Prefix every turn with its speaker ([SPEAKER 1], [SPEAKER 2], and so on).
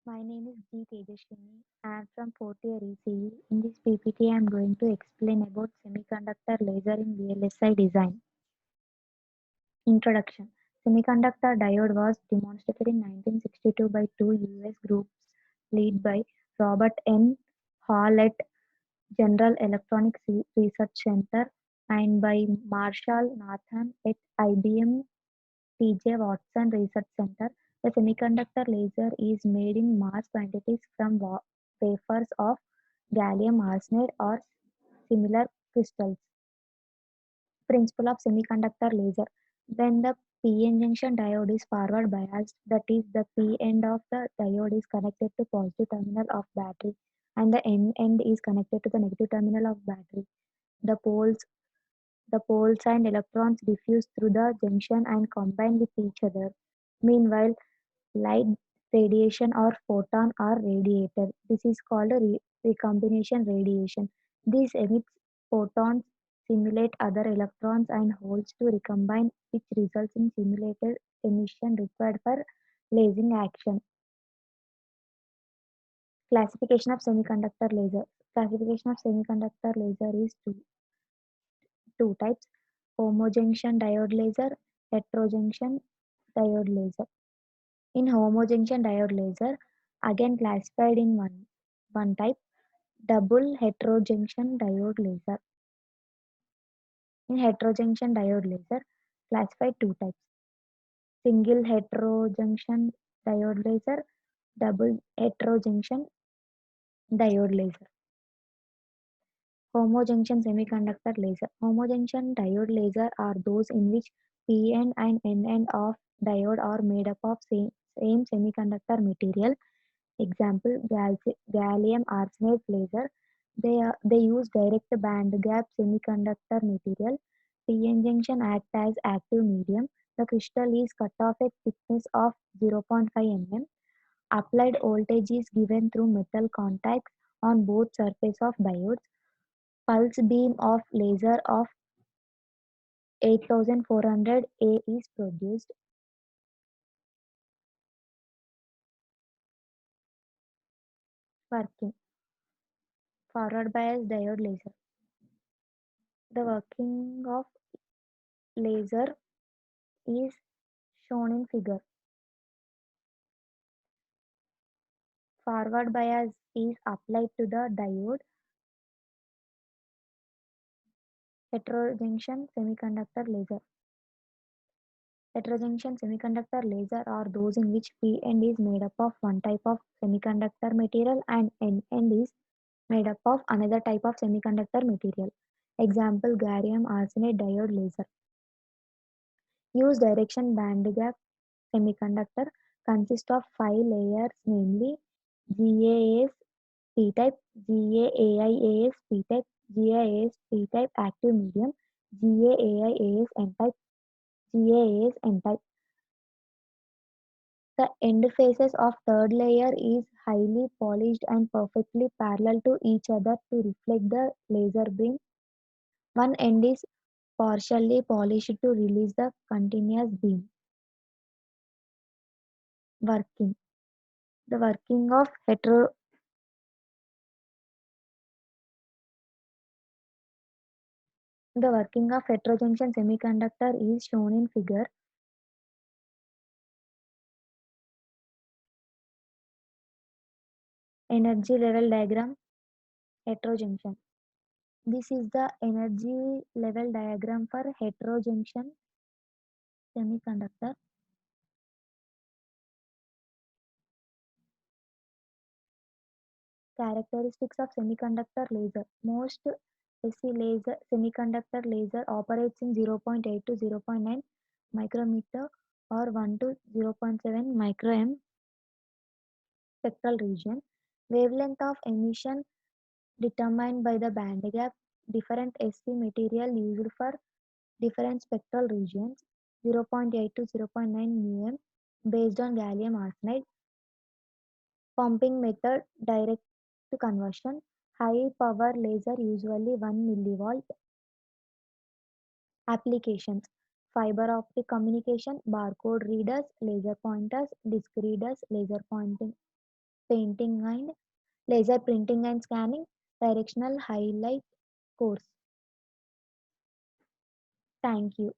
[SPEAKER 1] My name is G. Tejashwini. I am from fourth year ECE. In this PPT, I am going to explain about semiconductor laser in VLSI design. Introduction. Semiconductor diode was demonstrated in 1962 by two US groups led by Robert N. Hall at General Electronics Research Center and by Marshall Nathan at IBM T.J. Watson Research Center. The semiconductor laser is made in mass quantities from wafers of gallium arsenide or similar crystals. Principle of semiconductor laser. When the p-n junction diode is forward biased, that is, the p end of the diode is connected to positive terminal of battery and the n end is connected to the negative terminal of battery. The poles the poles and electrons diffuse through the junction and combine with each other. Meanwhile, light radiation or photon are radiated. This is called a recombination radiation. This emits photons, simulate other electrons and holes to recombine, which results in simulated emission required for lasing action. Classification of semiconductor laser. Classification of semiconductor laser is two types: homojunction diode laser, heterojunction diode laser. In homojunction diode laser, again classified in one type, double heterojunction diode laser. In heterojunction diode laser, classified two types, single heterojunction diode laser, double heterojunction diode laser. Homojunction semiconductor laser. Homojunction diode laser are those in which p end and n end of diode are made up of same semiconductor material. Example, gallium arsenide laser. They use direct band gap semiconductor material. P-N junction act as active medium. The crystal is cut off at thickness of 0.5 mm. Applied voltage is given through metal contacts on both surface of diodes. Pulse beam of laser of 8400 A is produced. Working. Forward bias diode laser. The working of laser is shown in figure. Forward bias is applied to the diode. Heterojunction semiconductor laser. Heterojunction semiconductor laser are those in which P end is made up of one type of semiconductor material and N end is made up of another type of semiconductor material. Example, gallium arsenide diode laser. Use direction bandgap semiconductor consists of five layers, namely GAAS P-type, GAAIAS P-type, GAAS P-type active medium, GAAIAS N-type, GAAS N-type. The end faces of third layer is highly polished and perfectly parallel to each other to reflect the laser beam. One end is partially polished to release the continuous beam. Working. The working of heterojunction semiconductor is shown in figure. Energy level diagram, heterojunction. This is the energy level diagram for heterojunction semiconductor. Characteristics of semiconductor laser. Most semiconductor laser operates in 0.8 to 0.9 micrometer or 1 to 0.7 microM spectral region. Wavelength of emission determined by the band gap. Different SC material used for different spectral regions. 0.8 to 0.9 μm based on gallium arsenide. Pumping method, direct to conversion. High power laser, usually 1 millivolt. Applications: fiber optic communication, barcode readers, laser pointers, disk readers, laser pointing painting and laser printing and scanning, directional highlight course. Thank you.